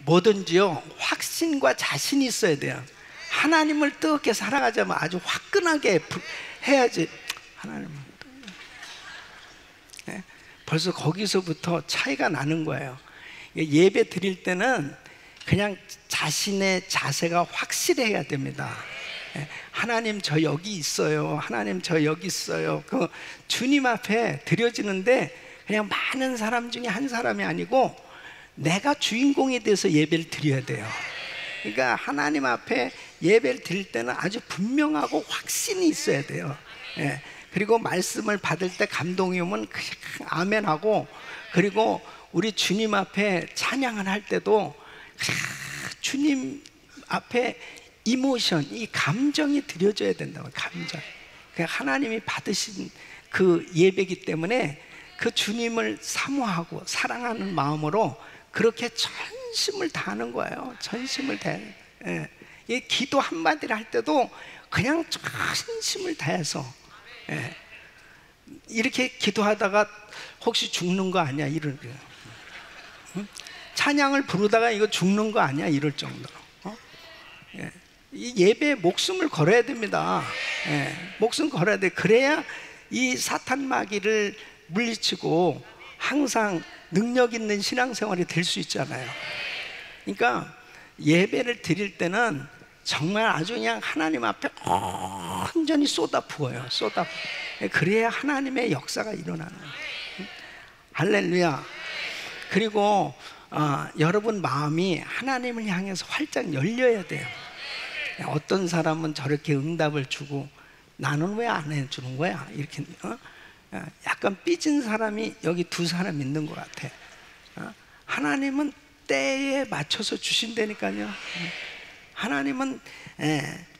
뭐든지요 확신과 자신이 있어야 돼요. 하나님을 뜨겁게 사랑하자면 아주 화끈하게 해야지. 하나님을 벌써 거기서부터 차이가 나는 거예요. 예배 드릴 때는 그냥 자신의 자세가 확실해야 됩니다. 하나님 저 여기 있어요. 하나님 저 여기 있어요. 그 주님 앞에 드려지는데 그냥 많은 사람 중에 한 사람이 아니고 내가 주인공이 돼서 예배를 드려야 돼요. 그러니까 하나님 앞에 예배를 드릴 때는 아주 분명하고 확신이 있어야 돼요. 그리고 말씀을 받을 때 감동이 오면 그냥 아멘하고, 그리고 우리 주님 앞에 찬양을 할 때도 주님 앞에 이모션, 이 감정이 드려져야 된다고. 감정. 하나님이 받으신 그 예배이기 때문에 그 주님을 사모하고 사랑하는 마음으로 그렇게 전심을 다하는 거예요. 전심을 다해. 이 기도 한마디를 할 때도 그냥 전심을 다해서 이렇게 기도하다가 혹시 죽는 거 아니야? 이럴 거예요. 찬양을 부르다가 이거 죽는 거 아니야? 이럴 정도로. 이 예배에 목숨을 걸어야 됩니다. 목숨 걸어야 돼. 그래야 이 사탄 마귀를 물리치고 항상 능력 있는 신앙생활이 될 수 있잖아요. 그러니까 예배를 드릴 때는 정말 아주 그냥 하나님 앞에 온전히 쏟아 부어요. 쏟아 부어. 그래야 하나님의 역사가 일어나는 거예요. 할렐루야. 그리고 여러분 마음이 하나님을 향해서 활짝 열려야 돼요. 어떤 사람은 저렇게 응답을 주고 나는 왜 안 해주는 거야? 이렇게 약간 삐진 사람이 여기 두 사람 있는 것 같아. 하나님은 때에 맞춰서 주신다니까요. 하나님은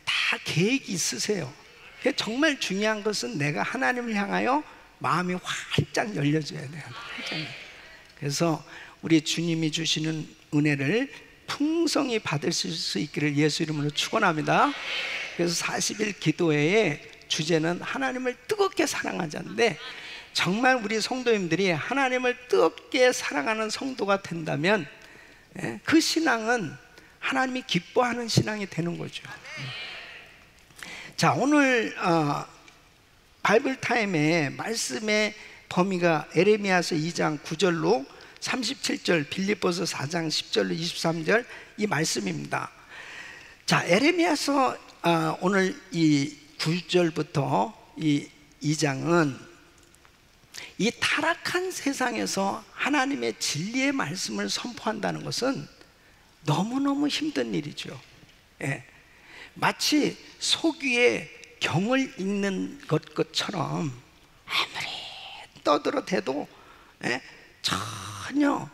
다 계획이 있으세요. 정말 중요한 것은 내가 하나님을 향하여 마음이 활짝 열려져야 돼요. 활짝. 그래서 우리 주님이 주시는 은혜를 풍성히 받으실 수 있기를 예수 이름으로 축원합니다. 그래서 40일 기도회의 주제는 하나님을 뜨겁게 사랑하자인데, 정말 우리 성도님들이 하나님을 뜨겁게 사랑하는 성도가 된다면 그 신앙은 하나님이 기뻐하는 신앙이 되는 거죠. 자, 오늘 바이블 타임의 말씀의 범위가 에레미야서 2장 9절로 37절, 빌립보서 4장 10절로 23절 이 말씀입니다. 자, 에레미야서 오늘 이 9절부터 이 2장은 이 타락한 세상에서 하나님의 진리의 말씀을 선포한다는 것은 너무너무 힘든 일이죠. 마치 속 위에 경을 읽는 것처럼 아무리 떠들어대도 전혀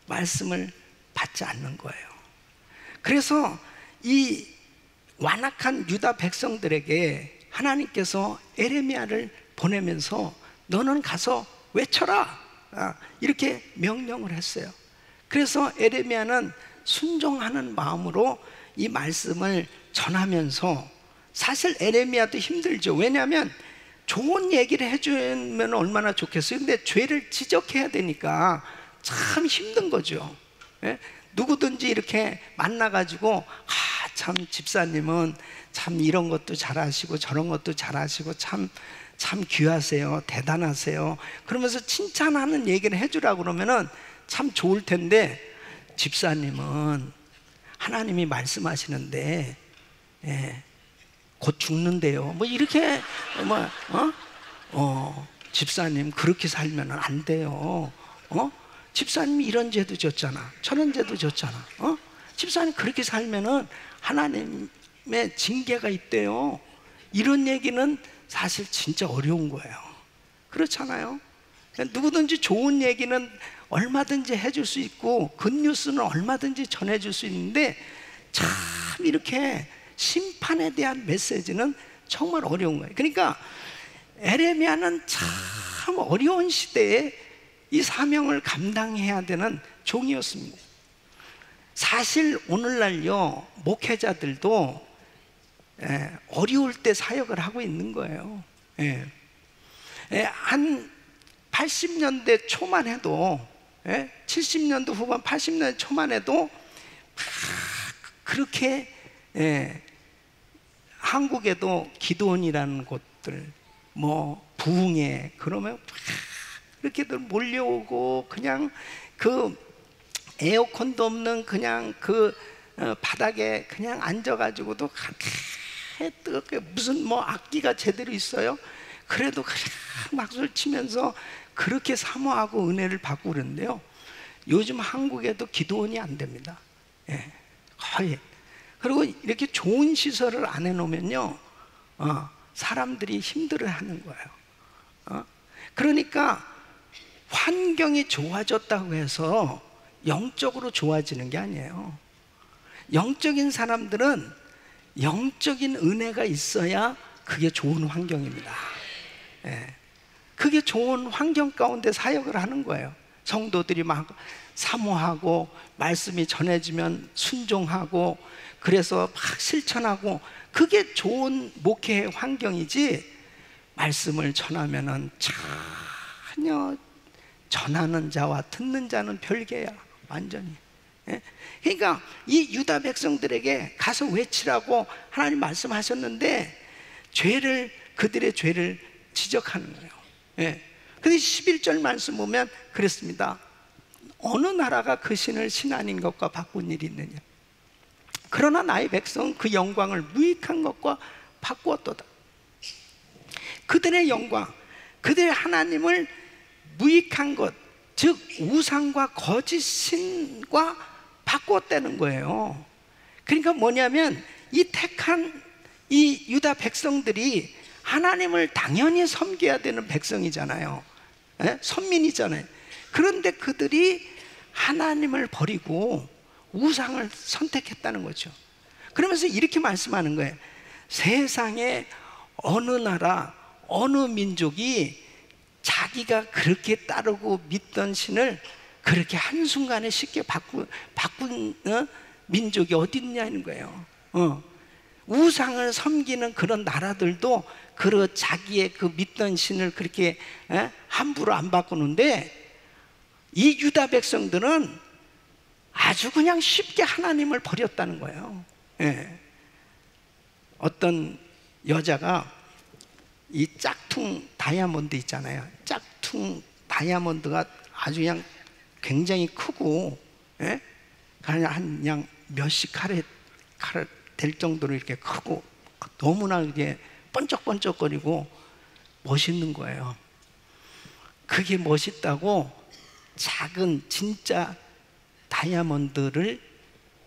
말씀을 받지 않는 거예요. 그래서 이 완악한 유다 백성들에게 하나님께서 에레미야를 보내면서 너는 가서 외쳐라, 이렇게 명령을 했어요. 그래서 에레미야는 순종하는 마음으로 이 말씀을 전하면서, 사실 에레미야도 힘들죠. 왜냐하면 좋은 얘기를 해주면 얼마나 좋겠어요. 근데 죄를 지적해야 되니까 참 힘든 거죠. 누구든지 이렇게 만나가지고 참 집사님은 참 이런 것도 잘하시고 저런 것도 잘하시고 참 귀하세요, 대단하세요, 그러면서 칭찬하는 얘기를 해주라고 그러면은 참 좋을 텐데, 집사님은 하나님이 말씀하시는데 곧 죽는데요, 뭐 이렇게 집사님 그렇게 살면 안 돼요. 집사님이 이런 죄도 졌잖아, 저런 죄도 졌잖아. 집사님 그렇게 살면은 하나님의 징계가 있대요. 이런 얘기는 사실 진짜 어려운 거예요. 그렇잖아요. 누구든지 좋은 얘기는 얼마든지 해줄 수 있고 굿뉴스는 얼마든지 전해줄 수 있는데, 참 이렇게 심판에 대한 메시지는 정말 어려운 거예요. 그러니까 에레미야는 참 어려운 시대에 이 사명을 감당해야 되는 종이었습니다. 사실 오늘날요 목회자들도 어려울 때 사역을 하고 있는 거예요. 한 80년대 초만 해도, 70년도 후반 80년대 초만 해도 그렇게 한국에도 기도원이라는 곳들, 뭐 부흥회 그러면 이렇게들 몰려오고, 그냥 그 에어컨도 없는 그냥 그 바닥에 그냥 앉아가지고도 그렇게 뜨겁게, 무슨 뭐 악기가 제대로 있어요? 그래도 그냥 막소리 치면서 그렇게 사모하고 은혜를 받고 그러는데요, 요즘 한국에도 기도원이 안 됩니다. 거의. 그리고 이렇게 좋은 시설을 안 해놓으면요, 사람들이 힘들어하는 거예요. 그러니까 환경이 좋아졌다고 해서 영적으로 좋아지는 게 아니에요. 영적인 사람들은 영적인 은혜가 있어야 그게 좋은 환경입니다. 그게 좋은 환경 가운데 사역을 하는 거예요. 성도들이 막 사모하고, 말씀이 전해지면 순종하고, 그래서 막 실천하고, 그게 좋은 목회의 환경이지, 말씀을 전하면은 전혀 전하는 자와 듣는 자는 별개야, 완전히. 그러니까 이 유다 백성들에게 가서 외치라고 하나님 말씀하셨는데, 그들의 죄를 지적하는 거예요. 근데 11절 말씀 보면 그랬습니다. 어느 나라가 그 신을 신 아닌 것과 바꾼 일이 있느냐? 그러나 나의 백성은 그 영광을 무익한 것과 바꾸었도다. 그들의 영광, 그들의 하나님을 무익한 것, 즉 우상과 거짓 신과 바꾸었다는 거예요. 그러니까 뭐냐면, 이 택한 이 유다 백성들이 하나님을 당연히 섬겨야 되는 백성이잖아요. 선민이잖아요. 그런데 그들이 하나님을 버리고 우상을 선택했다는 거죠. 그러면서 이렇게 말씀하는 거예요. 세상에 어느 나라, 어느 민족이 자기가 그렇게 따르고 믿던 신을 그렇게 한순간에 쉽게 바꾼 민족이 어디 있냐는 거예요. 우상을 섬기는 그런 나라들도 그런 자기의 그 믿던 신을 그렇게 함부로 안 바꾸는데, 이 유다 백성들은 아주 그냥 쉽게 하나님을 버렸다는 거예요. 어떤 여자가 이 짝퉁 다이아몬드 있잖아요. 짝퉁 다이아몬드가 아주 그냥 굉장히 크고, 그냥 몇십 카레 될 정도로 이렇게 크고, 너무나 이게 번쩍번쩍거리고 멋있는 거예요. 그게 멋있다고 작은 진짜 다이아몬드를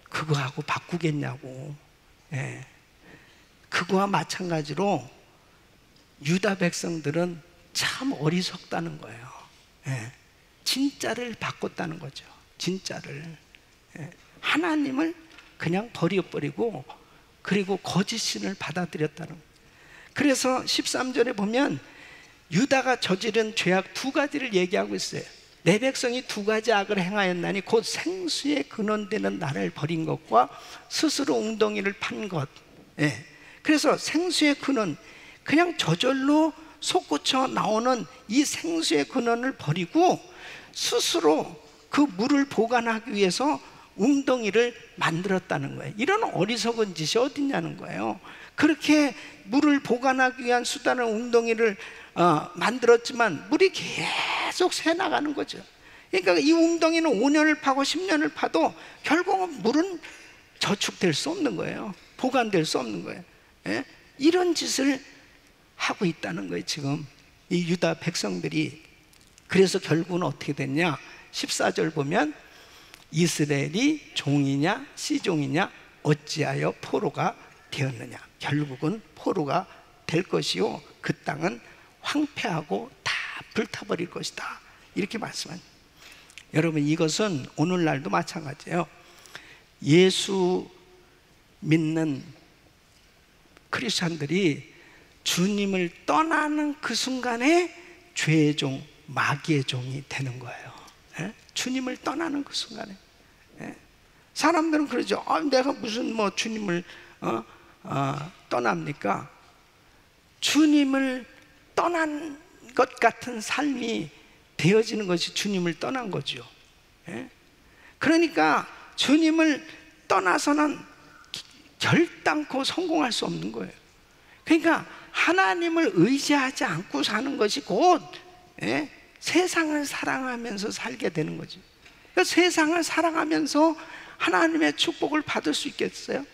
그거하고 바꾸겠냐고. 그거와 마찬가지로 유다 백성들은 참 어리석다는 거예요. 진짜를 바꿨다는 거죠. 진짜를. 하나님을 그냥 버려버리고, 그리고 거짓신을 받아들였다는 거예요. 그래서 13절에 보면 유다가 저지른 죄악 두 가지를 얘기하고 있어요. 내 백성이 두 가지 악을 행하였나니 곧 생수의 근원되는 나를 버린 것과 스스로 웅덩이를 판 것. 그래서 생수의 근원, 그냥 저절로 솟구쳐 나오는 이 생수의 근원을 버리고 스스로 그 물을 보관하기 위해서 웅덩이를 만들었다는 거예요. 이런 어리석은 짓이 어딨냐는 거예요. 그렇게 물을 보관하기 위한 수단을 웅덩이를 만들었지만 물이 계속 새나가는 거죠. 그러니까 이 웅덩이는 5년을 파고 10년을 파도 결국은 물은 저축될 수 없는 거예요. 보관될 수 없는 거예요. 이런 짓을 하고 있다는 거예요, 지금 이 유다 백성들이. 그래서 결국은 어떻게 됐냐? 14절 보면 이스라엘이 종이냐 시종이냐 어찌하여 포로가 되었느냐. 결국은 포로가 될 것이요 그 땅은 황폐하고 다 불타버릴 것이다, 이렇게 말씀합니다. 여러분, 이것은 오늘날도 마찬가지예요. 예수 믿는 크리스찬들이 주님을 떠나는 그 순간에 죄의 종, 마귀의 종이 되는 거예요. 주님을 떠나는 그 순간에. 사람들은 그러죠. 내가 무슨 뭐 주님을 떠납니까? 주님을 떠난 것 같은 삶이 되어지는 것이 주님을 떠난 거죠. 그러니까 주님을 떠나서는 결단코 성공할 수 없는 거예요. 그러니까 하나님을 의지하지 않고 사는 것이 곧 세상을 사랑하면서 살게 되는 거죠. 그러니까 세상을 사랑하면서 하나님의 축복을 받을 수 있겠어요?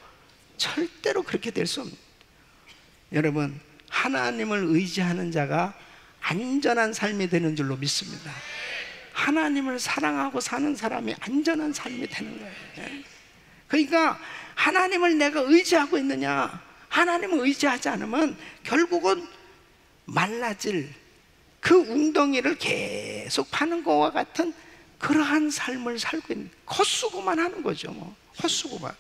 절대로 그렇게 될 수 없는. 여러분, 하나님을 의지하는 자가 안전한 삶이 되는 줄로 믿습니다. 하나님을 사랑하고 사는 사람이 안전한 삶이 되는 거예요. 그러니까 하나님을 내가 의지하고 있느냐, 하나님을 의지하지 않으면 결국은 말라질 그 웅덩이를 계속 파는 것과 같은 그러한 삶을 살고 있는, 헛수고만 하는 거죠. 뭐 헛수고만.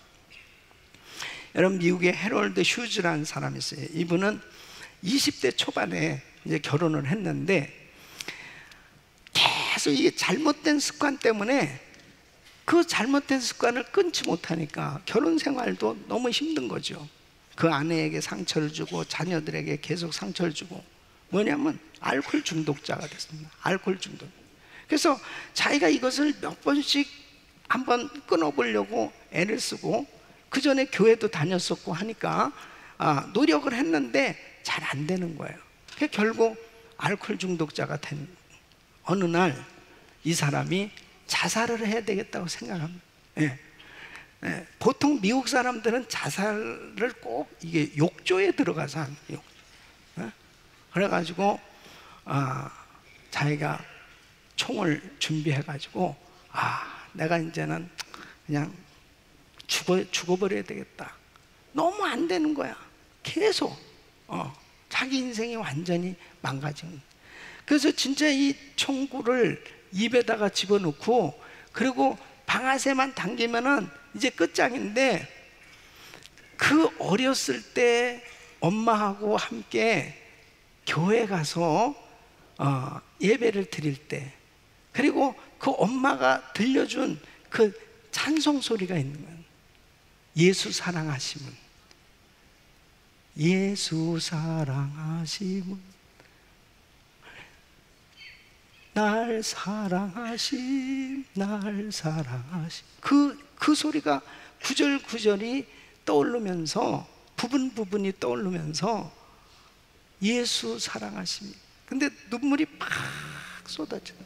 여러분, 미국에 해롤드 휴즈라는 사람이 있어요. 이분은 20대 초반에 이제 결혼을 했는데 계속 이게 잘못된 습관 때문에 그 잘못된 습관을 끊지 못하니까 결혼 생활도 너무 힘든 거죠. 그 아내에게 상처를 주고 자녀들에게 계속 상처를 주고, 뭐냐면 알코올 중독자가 됐습니다. 알코올 중독. 그래서 자기가 이것을 몇 번씩 한번 끊어보려고 애를 쓰고, 그 전에 교회도 다녔었고 하니까 노력을 했는데 잘 안 되는 거예요. 그래서 결국 알코올 중독자가 된 어느 날 이 사람이 자살을 해야 되겠다고 생각합니다. 보통 미국 사람들은 자살을 꼭 이게 욕조에 들어가서 하는 거예요. 그래가지고 자기가 총을 준비해가지고 내가 이제는 그냥 죽어버려야 되겠다. 너무 안 되는 거야. 계속 자기 인생이 완전히 망가진 거야. 그래서 진짜 이 총구를 입에다가 집어넣고, 그리고 방아쇠만 당기면은 이제 끝장인데, 그 어렸을 때 엄마하고 함께 교회 가서 예배를 드릴 때, 그리고 그 엄마가 들려준 그 찬송 소리가 있는 거예요. 예수 사랑하심은, 예수 사랑하심은, 날 사랑하심, 날 사랑하심. 그 소리가 구절구절이 떠오르면서, 부분이 떠오르면서 예수 사랑하심. 근데 눈물이 막 쏟아져요.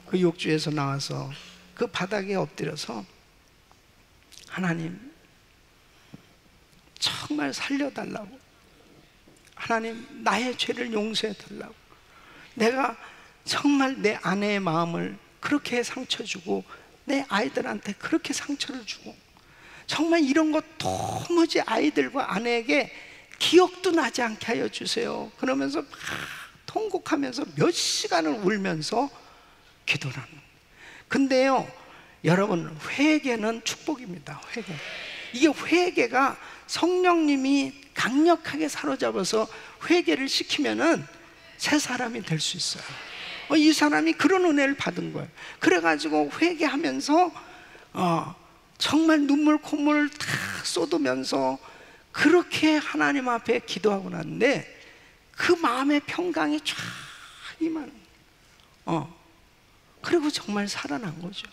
그 욕조에서 나와서 그 바닥에 엎드려서, 하나님 정말 살려달라고, 하나님 나의 죄를 용서해 달라고, 내가 정말 내 아내의 마음을 그렇게 상처 주고 내 아이들한테 그렇게 상처를 주고, 정말 이런 것 도무지 아이들과 아내에게 기억도 나지 않게 하여 주세요. 그러면서 막 통곡하면서 몇 시간을 울면서 기도를 하는 거예요. 근데요, 여러분, 회개는 축복입니다. 이게 회개가 성령님이 강력하게 사로잡아서 회개를 시키면은 새 사람이 될 수 있어요. 이 사람이 그런 은혜를 받은 거예요. 그래가지고 회개하면서 정말 눈물 콧물을 다 쏟으면서 그렇게 하나님 앞에 기도하고 났는데, 그 마음의 평강이 쫙 임하는 거예요. 그리고 정말 살아난 거죠.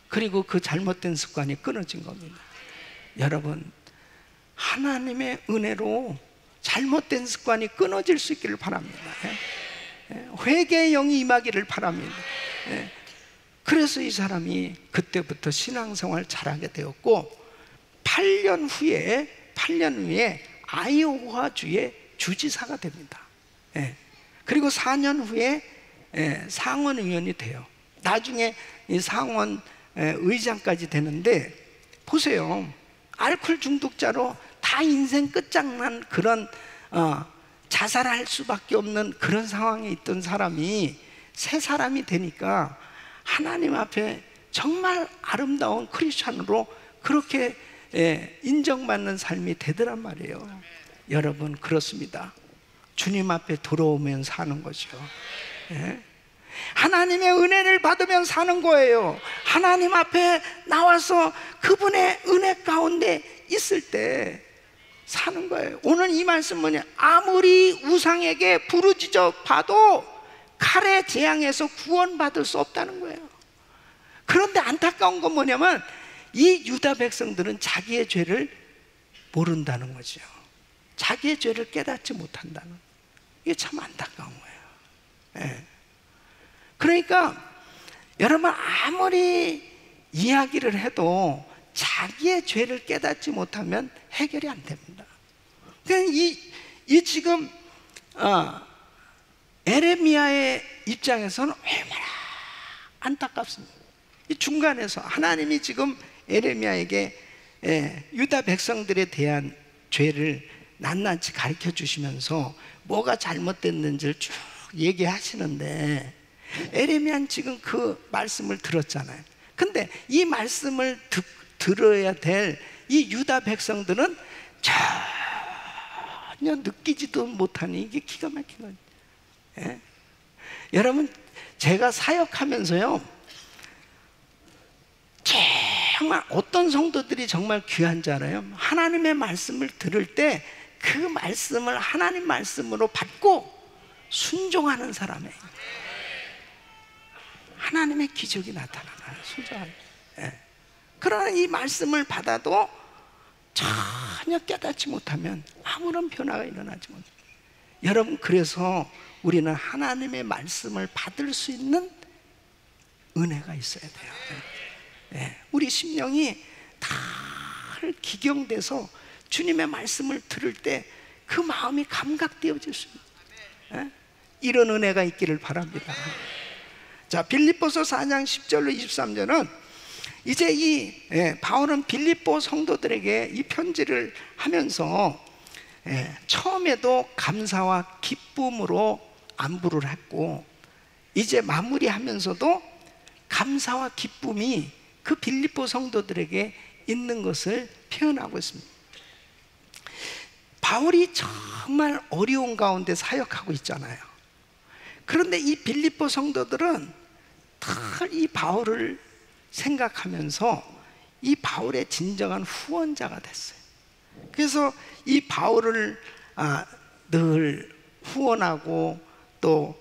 그리고 그 잘못된 습관이 끊어진 겁니다. 여러분, 하나님의 은혜로 잘못된 습관이 끊어질 수 있기를 바랍니다. 회개의 영이 임하기를 바랍니다. 그래서 이 사람이 그때부터 신앙생활 잘하게 되었고, 8년 후에 아이오와주의 주지사가 됩니다. 그리고 4년 후에 상원 의원이 돼요. 나중에 이 상원 의장까지 되는데, 보세요. 알코올 중독자로 다 인생 끝장난 그런 자살할 수밖에 없는 그런 상황에 있던 사람이 새 사람이 되니까 하나님 앞에 정말 아름다운 크리스찬으로 그렇게 인정받는 삶이 되더란 말이에요. 여러분, 그렇습니다. 주님 앞에 돌아오면 사는 거죠. 하나님의 은혜를 받으면 사는 거예요. 하나님 앞에 나와서 그분의 은혜 가운데 있을 때 사는 거예요. 오늘 이 말씀 뭐냐? 아무리 우상에게 부르짖어 봐도 칼의 재앙에서 구원받을 수 없다는 거예요. 그런데 안타까운 건 뭐냐면, 이 유다 백성들은 자기의 죄를 모른다는 거죠. 자기의 죄를 깨닫지 못한다는, 이게 참 안타까운 거예요. 예. 그러니까 여러분, 아무리 이야기를 해도 자기의 죄를 깨닫지 못하면 해결이 안 됩니다. 그러니까 이 지금 에레미야의 입장에서는 얼마나 안타깝습니다. 이 중간에서 하나님이 지금 에레미야에게 유다 백성들에 대한 죄를 낱낱이 가르쳐 주시면서 뭐가 잘못됐는지를 쭉 얘기하시는데, 에레미야는 지금 그 말씀을 들었잖아요. 근데 이 말씀을 들어야 될 이 유다 백성들은 전혀 느끼지도 못하니, 이게 기가 막힌 거예요. 예? 여러분, 제가 사역하면서요, 정말 어떤 성도들이 정말 귀한 줄 알아요? 하나님의 말씀을 들을 때 그 말씀을 하나님 말씀으로 받고 순종하는 사람이에요. 하나님의 기적이 나타나요. 순종하는. 예. 그러나 이 말씀을 받아도 전혀 깨닫지 못하면 아무런 변화가 일어나지 못해요. 여러분, 그래서 우리는 하나님의 말씀을 받을 수 있는 은혜가 있어야 돼요. 예. 우리 심령이 다 기경돼서 주님의 말씀을 들을 때 그 마음이 감각되어질 수 있습니다. 예? 이런 은혜가 있기를 바랍니다. 자, 빌립보서 4장 10절로 23절은 이제 바울은 빌립보 성도들에게 이 편지를 하면서 처음에도 감사와 기쁨으로 안부를 했고, 이제 마무리하면서도 감사와 기쁨이 그 빌립보 성도들에게 있는 것을 표현하고 있습니다. 바울이 정말 어려운 가운데 사역하고 있잖아요. 그런데 이 빌립보 성도들은 다 이 바울을 생각하면서 이 바울의 진정한 후원자가 됐어요. 그래서 이 바울을 늘 후원하고, 또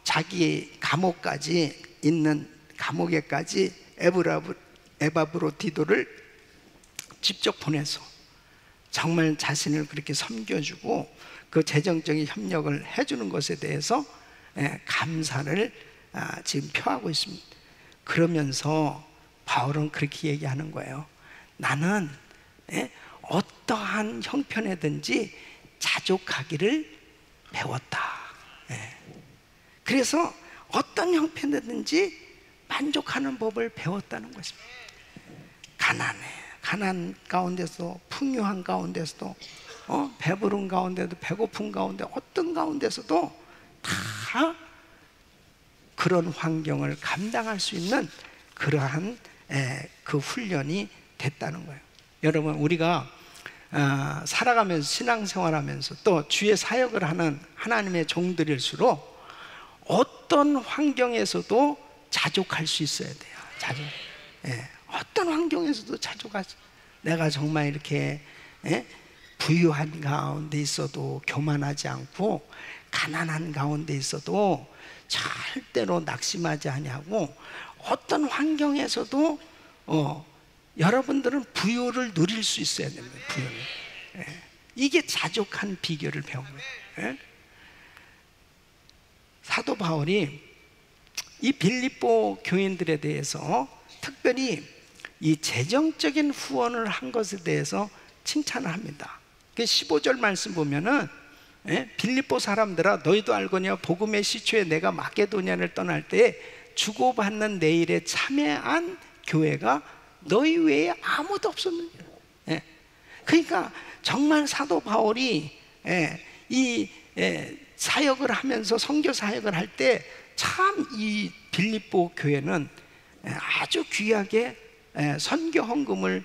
자기 감옥까지 있는 감옥에까지 에바브로디도를 직접 보내서 정말 자신을 그렇게 섬겨주고 그 재정적인 협력을 해주는 것에 대해서 감사를 지금 표하고 있습니다. 그러면서 바울은 그렇게 얘기하는 거예요. 나는 어떠한 형편에든지 자족하기를 배웠다. 그래서 어떤 형편에든지 만족하는 법을 배웠다는 것입니다. 가난 가운데서, 풍요한 가운데서도, 배부른 가운데도, 배고픈 가운데, 어떤 가운데서도 다 그런 환경을 감당할 수 있는 그러한 그 훈련이 됐다는 거예요. 여러분, 우리가 살아가면서, 신앙생활하면서 또 주의 사역을 하는 하나님의 종들일수록 어떤 환경에서도 자족할 수 있어야 돼요. 자족. 어떤 환경에서도 자족할 수. 내가 정말 이렇게 부유한 가운데 있어도 교만하지 않고, 가난한 가운데 있어도 절대로 낙심하지 아니하고, 어떤 환경에서도 여러분들은 부유를 누릴 수 있어야 됩니다. 부유를. 이게 자족한 비결을 배운 거예요. 사도 바울이 이 빌립보 교인들에 대해서 특별히 이 재정적인 후원을 한 것에 대해서 칭찬을 합니다. 15절 말씀 보면은, 빌립보 사람들아, 너희도 알거니와 복음의 시초에 내가 마게도냐를 떠날 때 주고받는 내 일에 참여한 교회가 너희 외에 아무도 없었느니라. 그러니까 정말 사도 바울이 이 사역을 하면서, 선교 사역을 할 때 참 이 빌립보 교회는 아주 귀하게 선교 헌금을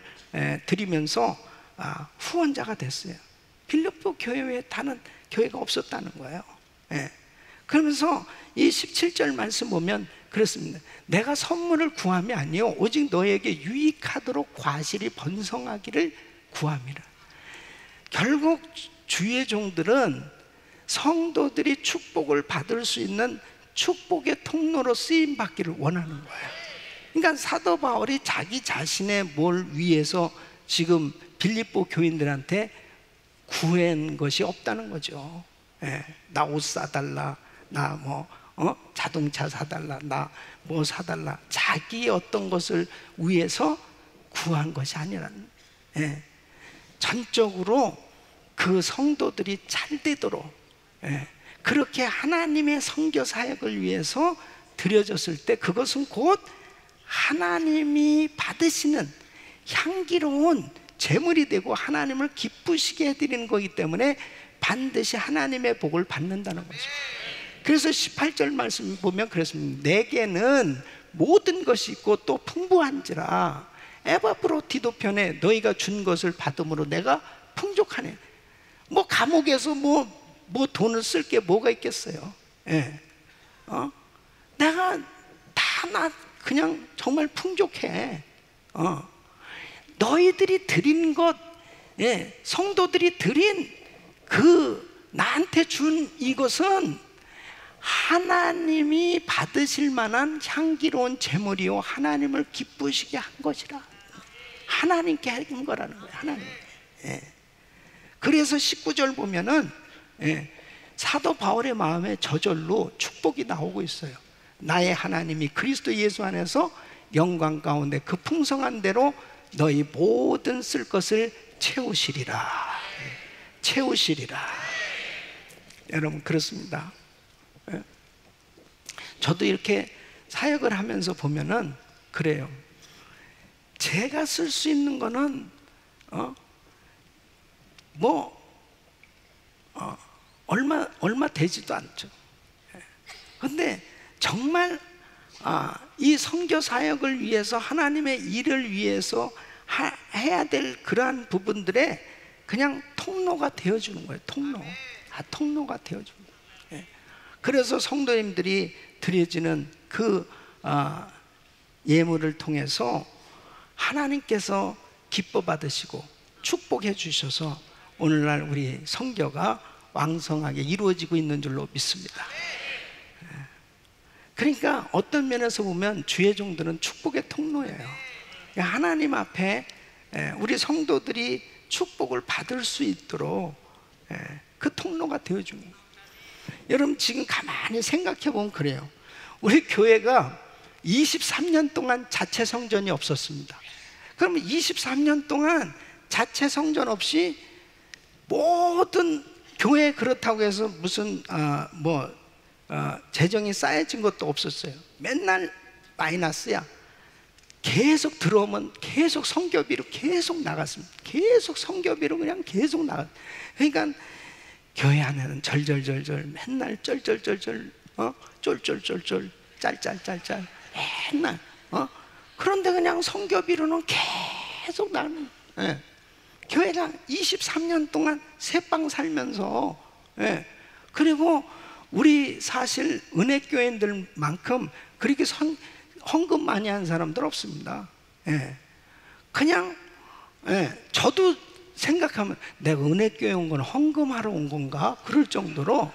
드리면서 후원자가 됐어요. 빌립보 교회 외에 다른 교회가 없었다는 거예요. 그러면서 이 17절 말씀 보면 그렇습니다. 내가 선물을 구함이 아니요 오직 너에게 유익하도록 과실이 번성하기를 구함이라. 결국 주의 종들은 성도들이 축복을 받을 수 있는 축복의 통로로 쓰임 받기를 원하는 거예요. 그러니까 사도 바울이 자기 자신의 뭘 위해서 지금 빌립보 교인들한테 구한 것이 없다는 거죠. 예, 나 옷 사달라, 나 뭐 자동차 사달라, 나 뭐 사달라, 자기 어떤 것을 위해서 구한 것이 아니라는. 예, 전적으로 그 성도들이 잘 되도록, 예, 그렇게 하나님의 선교 사역을 위해서 드려졌을 때 그것은 곧 하나님이 받으시는 향기로운 제물이 되고 하나님을 기쁘시게 해드리는 거기 때문에 반드시 하나님의 복을 받는다는 거죠. 그래서 18절 말씀 보면 그렇습니다. 내게는 모든 것이 있고 또 풍부한지라 에바브로디도 편에 너희가 준 것을 받음으로 내가 풍족하네. 뭐 감옥에서 뭐 돈을 쓸 게 뭐가 있겠어요. 예. 내가 나 그냥 정말 풍족해. 너희들이 드린 것, 예, 성도들이 드린 그 나한테 준 이것은 하나님이 받으실 만한 향기로운 제물이요 하나님을 기쁘시게 한 것이라. 하나님께 한 거라는 거예요. 하나님. 예. 그래서 19절 보면은, 예, 사도 바울의 마음에 저절로 축복이 나오고 있어요. 나의 하나님이 그리스도 예수 안에서 영광 가운데 그 풍성한 대로 너희 모든 쓸 것을 채우시리라. 채우시리라. 여러분 그렇습니다. 예? 저도 이렇게 사역을 하면서 보면은 그래요. 제가 쓸 수 있는 거는 얼마 되지도 않죠. 그런데 정말 이 선교 사역을 위해서 하나님의 일을 위해서 해야 될 그러한 부분들에 그냥 통로가 되어주는 거예요. 통로가 되어주는 거예요. 그래서 성도님들이 드려지는 그 예물을 통해서 하나님께서 기뻐 받으시고 축복해 주셔서 오늘날 우리 선교가 왕성하게 이루어지고 있는 줄로 믿습니다. 그러니까 어떤 면에서 보면 주의 종들은 축복의 통로예요. 하나님 앞에 우리 성도들이 축복을 받을 수 있도록 그 통로가 되어주는 거예요. 여러분 지금 가만히 생각해 보면 그래요. 우리 교회가 23년 동안 자체 성전이 없었습니다. 그러면 23년 동안 자체 성전 없이 모든 교회 그렇다고 해서 무슨 재정이 쌓여진 것도 없었어요. 맨날 마이너스야. 계속 들어오면 계속 선교비로 계속 나갔습니다. 계속 선교비로 그냥 계속 나갔. 그러니까 교회 안에는 절절절절 맨날 쩔쩔쩔쩔 쫄쫄쫄쫄 짤짤짤짤 맨날 그런데 그냥 선교비로는 계속 나는. 교회가 23년 동안 새빵 살면서, 그리고 우리 사실 은혜교인들만큼 그렇게 헌금 많이 한 사람들 없습니다. 그냥 저도 생각하면 내가 은혜교회 온 건 헌금하러 온 건가? 그럴 정도로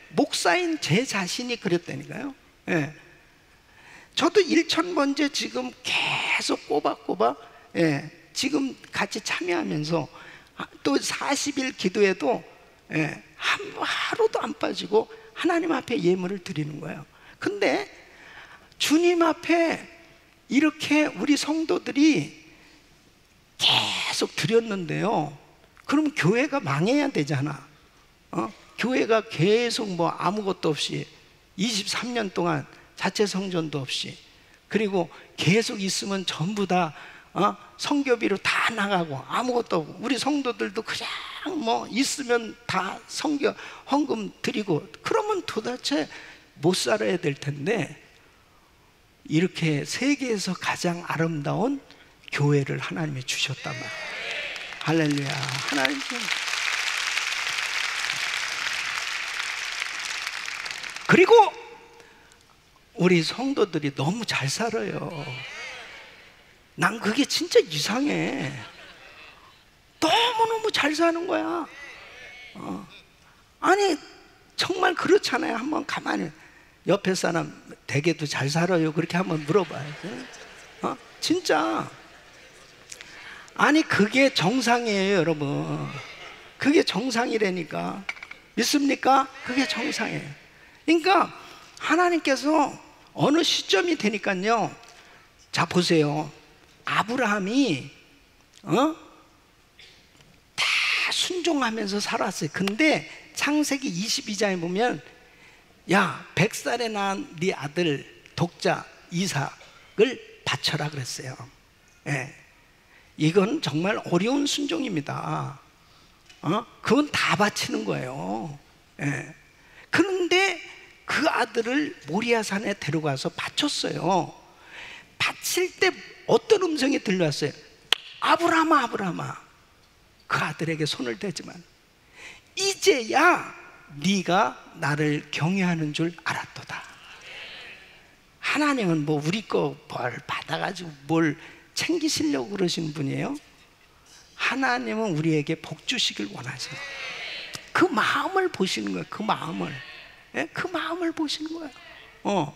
목사인 제 자신이 그랬다니까요. 저도 1,000번째 지금 계속 꼬박꼬박 지금 같이 참여하면서 또 40일 기도해도 하루도 안 빠지고 하나님 앞에 예물을 드리는 거예요. 근데 주님 앞에 이렇게 우리 성도들이 계속 드렸는데요, 그럼 교회가 망해야 되잖아. 교회가 계속 뭐 아무것도 없이 23년 동안 자체 성전도 없이, 그리고 계속 있으면 전부 다 선교비로 다 나가고 아무것도 없고, 우리 성도들도 그냥 뭐 있으면 다 선교 헌금 드리고, 그러면 도대체 못 살아야 될 텐데, 이렇게 세계에서 가장 아름다운 교회를 하나님이 주셨단 말이에요. 할렐루야. 하나님. 그리고 우리 성도들이 너무 잘 살아요. 난 그게 진짜 이상해. 너무너무 잘 사는 거야. 아니 정말 그렇잖아요. 한번 가만히 옆에 사람 되게도 잘 살아요 그렇게 한번 물어봐요. 진짜. 아니 그게 정상이에요 여러분. 그게 정상이라니까. 믿습니까? 그게 정상이에요. 그러니까 하나님께서 어느 시점이 되니까요, 자 보세요. 아브라함이 다 순종하면서 살았어요. 근데 창세기 22장에 보면 야 100살에 낳은 네 아들 독자 이삭을 바쳐라 그랬어요. 예. 이건 정말 어려운 순종입니다. 그건 다 바치는 거예요. 예. 그런데 그 아들을 모리아산에 데려가서 바쳤어요. 바칠 때 어떤 음성이 들려왔어요? 아브라함아 아브라함아, 그 아들에게 손을 대지만 이제야 네가 나를 경외하는 줄 알았도다. 하나님은 뭐 우리 거 뭘 받아가지고 뭘 챙기시려고 그러시는 분이에요? 하나님은 우리에게 복 주시길 원하세요. 그 마음을 보시는 거예요. 그 마음을. 예? 그 마음을 보시는 거예요.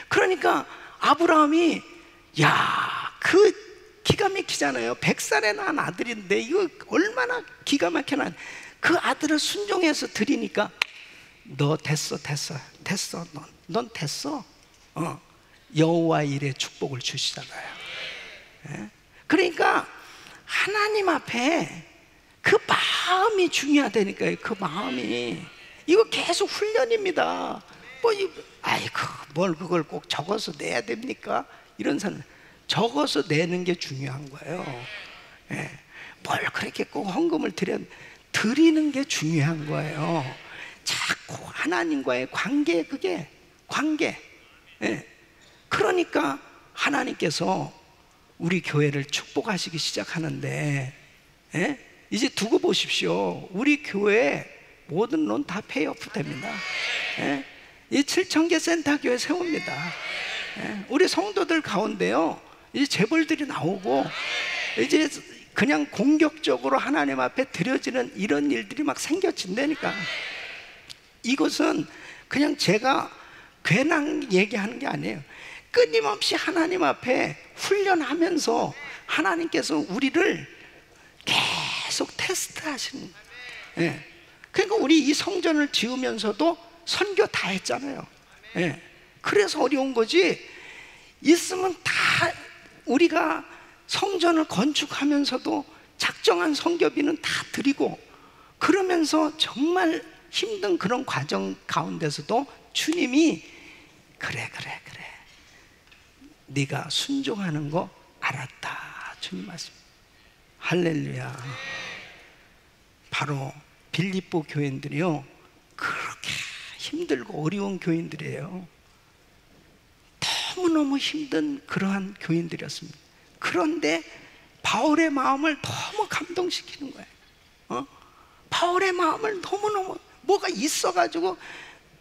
그러니까 아브라함이 그 기가 막히잖아요. 100살에 낳은 아들인데 이거 얼마나 기가 막혀난, 그 아들을 순종해서 드리니까 너 됐어 넌 됐어. 여호와 일에 축복을 주시잖아요. 예? 그러니까 하나님 앞에 그 마음이 중요하다니까요. 그 마음이. 이거 계속 훈련입니다. 뭘 그걸 꼭 적어서 내야 됩니까? 이런 사람, 적어서 내는 게 중요한 거예요. 예. 뭘 그렇게 꼭 헌금을 드리는 게 중요한 거예요. 자꾸 하나님과의 관계, 그게 관계. 예. 그러니까 하나님께서 우리 교회를 축복하시기 시작하는데, 예? 이제 두고 보십시오. 우리 교회 모든 론 다 페이오프 됩니다. 예? 이 7,000개 센터 교회 세웁니다. 예? 우리 성도들 가운데요, 이제 재벌들이 나오고 이제 그냥 공격적으로 하나님 앞에 드려지는 이런 일들이 막 생겨진다니까. 이것은 그냥 제가 괜한 얘기하는 게 아니에요. 끊임없이 하나님 앞에 훈련하면서 하나님께서 우리를 계속 테스트하시는 거예요. 예. 그러니까 우리 이 성전을 지으면서도 선교 다 했잖아요. 예. 그래서 어려운 거지. 있으면 다 우리가 성전을 건축하면서도 작정한 성교비는 다 드리고, 그러면서 정말 힘든 그런 과정 가운데서도 주님이 그래 네가 순종하는 거 알았다, 주님 말씀. 할렐루야. 바로 빌립보 교인들이요, 그렇게 힘들고 어려운 교인들이에요. 너무너무 힘든 그러한 교인들이었습니다. 그런데 바울의 마음을 너무 감동시키는 거예요. 바울의 마음을 너무너무, 뭐가 있어가지고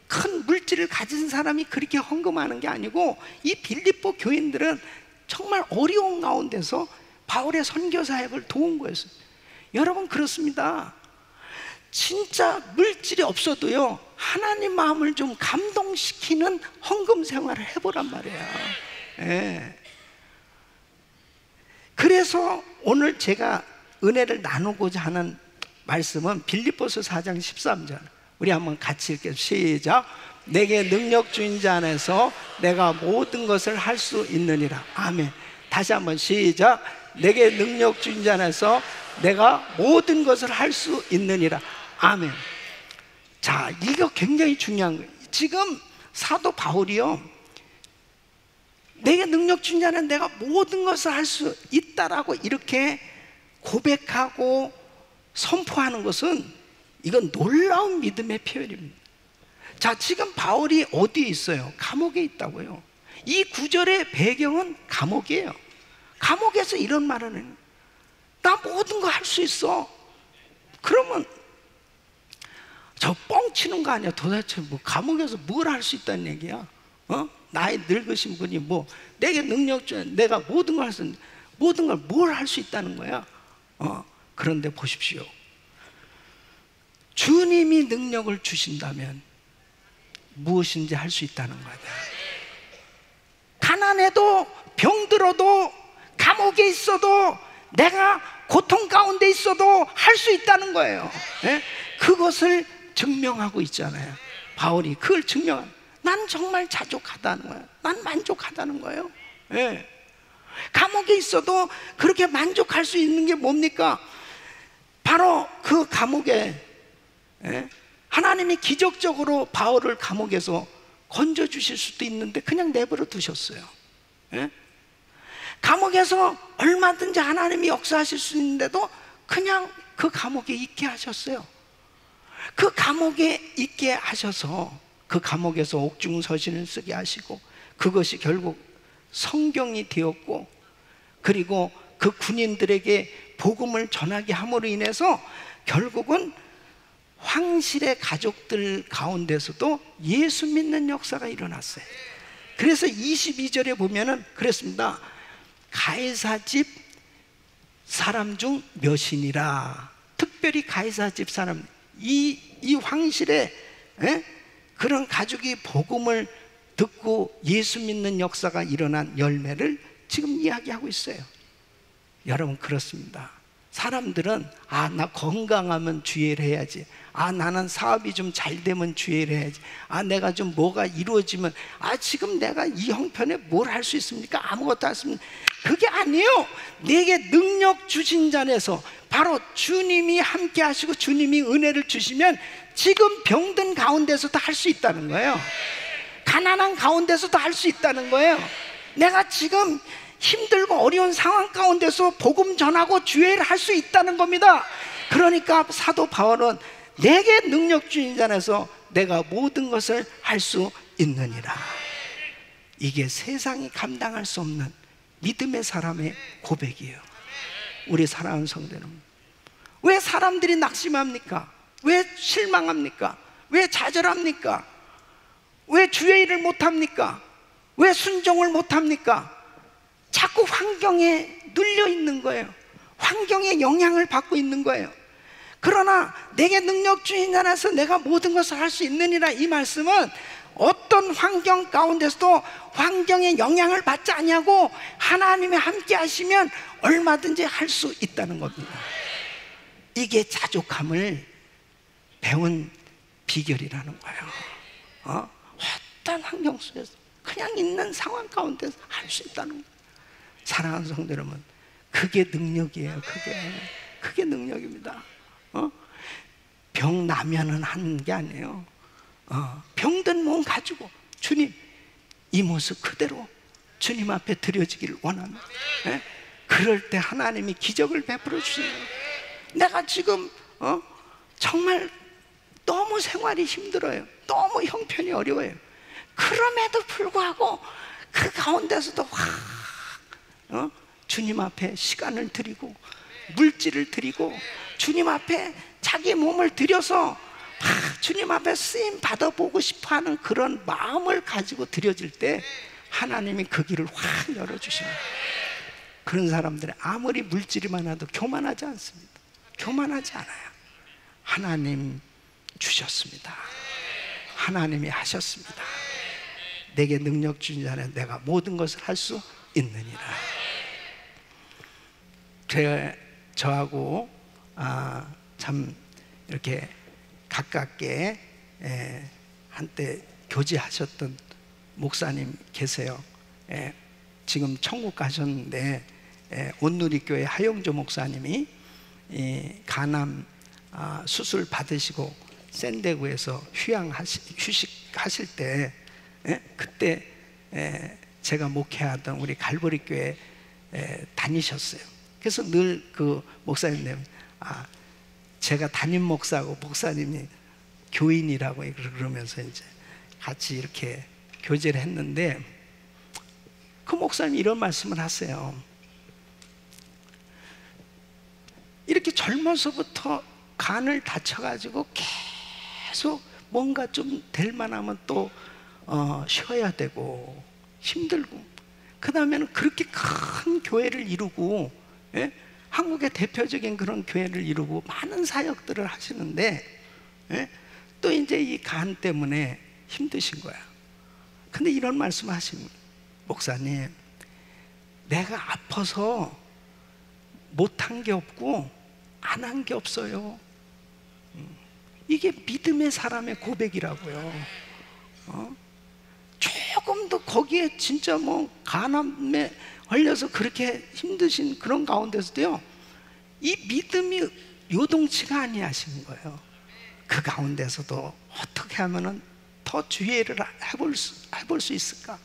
큰 물질을 가진 사람이 그렇게 헌금하는 게 아니고, 이 빌립보 교인들은 정말 어려운 가운데서 바울의 선교 사역을 도운 거였어요. 여러분 그렇습니다. 진짜 물질이 없어도요, 하나님 마음을 좀 감동시키는 헌금 생활을 해보란 말이에요. 예. 그래서 오늘 제가 은혜를 나누고자 하는 말씀은 빌립보서 4장 13절. 우리 한번 같이 읽게요. 시작. 내게 능력 주인 자 안에서 내가 모든 것을 할 수 있느니라. 아멘. 다시 한번 시작. 내게 능력 주인 자 안에서 내가 모든 것을 할 수 있느니라. 아멘. 자, 이거 굉장히 중요한 거예요. 지금 사도 바울이요, 내게 능력 주인 자 안에서 내가 모든 것을 할 수 있다라고 이렇게 고백하고 선포하는 것은, 이건 놀라운 믿음의 표현입니다. 자, 지금 바울이 어디에 있어요? 감옥에 있다고요. 이 구절의 배경은 감옥이에요. 감옥에서 이런 말을 해요. 나 모든 거 할 수 있어. 그러면 저 뻥치는 거 아니야? 도대체 뭐 감옥에서 뭘 할 수 있다는 얘기야? 나이 늙으신 분이 뭐 내게 능력 줘, 내가 모든 걸 할 수 있는, 모든 걸 뭘 할 수 있다는 거야? 그런데 보십시오. 주님이 능력을 주신다면 무엇인지 할 수 있다는 거야. 가난해도 병들어도 감옥에 있어도 내가 고통 가운데 있어도 할 수 있다는 거예요. 예? 그것을 증명하고 있잖아요. 바울이 그걸 증명한, 난 정말 자족하다는 거예요. 난 만족하다는 거예요. 예. 감옥에 있어도 그렇게 만족할 수 있는 게 뭡니까? 바로 그 감옥에, 예? 하나님이 기적적으로 바울을 감옥에서 건져 주실 수도 있는데 그냥 내버려 두셨어요. 예? 감옥에서 얼마든지 하나님이 역사하실 수 있는데도 그냥 그 감옥에 있게 하셨어요. 그 감옥에 있게 하셔서 그 감옥에서 옥중서신을 쓰게 하시고, 그것이 결국 성경이 되었고, 그리고 그 군인들에게 복음을 전하게 함으로 인해서 결국은 황실의 가족들 가운데서도 예수 믿는 역사가 일어났어요. 그래서 22절에 보면은 그랬습니다. 가이사 집 사람 중 몇이니라. 특별히 가이사 집 사람, 이 황실에, 예? 그런 가족이 복음을 듣고 예수 믿는 역사가 일어난 열매를 지금 이야기하고 있어요. 여러분, 그렇습니다. 사람들은 나 건강하면 주의를 해야지, 나는 사업이 좀 잘 되면 주의를 해야지, 내가 좀 뭐가 이루어지면, 지금 내가 이 형편에 뭘 할 수 있습니까? 아무것도 안 했습니다. 그게 아니에요. 내게 능력 주신 자에서 바로 주님이 함께 하시고 주님이 은혜를 주시면 지금 병든 가운데서도 할 수 있다는 거예요. 가난한 가운데서도 할 수 있다는 거예요. 내가 지금 힘들고 어려운 상황 가운데서 복음 전하고 주의를 할 수 있다는 겁니다. 그러니까 사도 바울은 내게 능력 주신 자에서 내가 모든 것을 할 수 있느니라. 이게 세상이 감당할 수 없는 믿음의 사람의 고백이에요. 우리 사랑하는 성도는 왜 사람들이 낙심합니까? 왜 실망합니까? 왜 좌절합니까? 왜 주의 일을 못합니까? 왜 순종을 못합니까? 자꾸 환경에 눌려 있는 거예요. 환경에 영향을 받고 있는 거예요. 그러나 내게 능력 주신 자라서 내가 모든 것을 할 수 있느니라, 이 말씀은 어떤 환경 가운데서도 환경에 영향을 받지 아니하고 하나님이 함께 하시면 얼마든지 할 수 있다는 겁니다. 이게 자족함을 배운 비결이라는 거예요. 어떤 환경 속에서 그냥 있는 상황 가운데서 할 수 있다는 거예요. 사랑하는 성도 여러분, 그게 능력이에요. 그게 능력입니다. 병 나면은 하는 게 아니에요. 병든 몸 가지고 주님, 이 모습 그대로 주님 앞에 드려지기를 원합니다. 예? 그럴 때 하나님이 기적을 베풀어 주시는 거예요. 내가 지금 정말 너무 생활이 힘들어요. 너무 형편이 어려워요. 그럼에도 불구하고 그 가운데서도 주님 앞에 시간을 드리고 물질을 드리고 주님 앞에 자기 몸을 들여서 주님 앞에 쓰임 받아보고 싶어하는 그런 마음을 가지고 드려질 때 하나님이 그 길을 확 열어주십니다. 그런 사람들은 아무리 물질이 많아도 교만하지 않습니다. 교만하지 않아요. 하나님 주셨습니다. 하나님이 하셨습니다. 내게 능력 주신 자는 내가 모든 것을 할 수 있느니라. 저하고 참 이렇게 가깝게 한때 교제하셨던 목사님 계세요. 지금 천국 가셨는데 온누리교회 하영조 목사님이 간암 수술 받으시고 샌디에고에서 휴식하실 때, 그때 제가 목회하던 우리 갈보리 교회 다니셨어요. 그래서 늘 그 목사님, 제가 담임 목사고 목사님이 교인이라고 그러면서 이제 같이 이렇게 교제를 했는데, 그 목사님이 이런 말씀을 하세요. 이렇게 젊어서부터 간을 다쳐가지고 계속 뭔가 좀 될 만하면 또 쉬어야 되고 힘들고, 그 다음에는 그렇게 큰 교회를 이루고, 한국의 대표적인 그런 교회를 이루고 많은 사역들을 하시는데, 또 이제 이 간 때문에 힘드신 거야. 근데 이런 말씀 하십니다. 목사님, 내가 아파서 못한 게 없고 안 한 게 없어요. 이게 믿음의 사람의 고백이라고요. 조금 더 거기에 진짜 뭐 간암에 걸려서 그렇게 힘드신 그런 가운데서도요, 이 믿음이 요동치가 아니하신 거예요. 그 가운데서도 어떻게 하면은 더 주의를 해볼 수 있을까?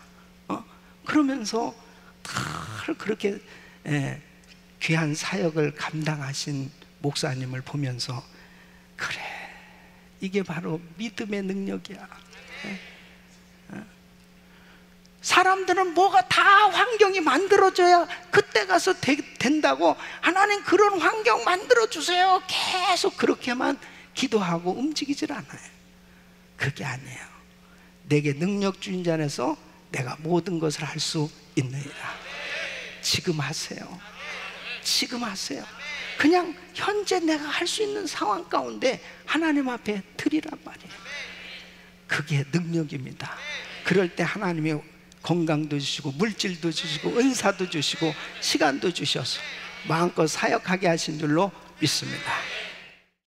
그러면서 다 그렇게 귀한 사역을 감당하신 목사님을 보면서, 그래, 이게 바로 믿음의 능력이야. 사람들은 뭐가 다 환경이 만들어져야 그때 가서 된다고, 하나님 그런 환경 만들어주세요, 계속 그렇게만 기도하고 움직이질 않아요. 그게 아니에요. 내게 능력 주인 자 안에서 내가 모든 것을 할 수 있느니라. 지금 하세요. 지금 하세요. 그냥 현재 내가 할 수 있는 상황 가운데 하나님 앞에 드리란 말이에요. 그게 능력입니다. 그럴 때 하나님이 건강도 주시고 물질도 주시고 은사도 주시고 시간도 주셔서 마음껏 사역하게 하신 줄로 믿습니다.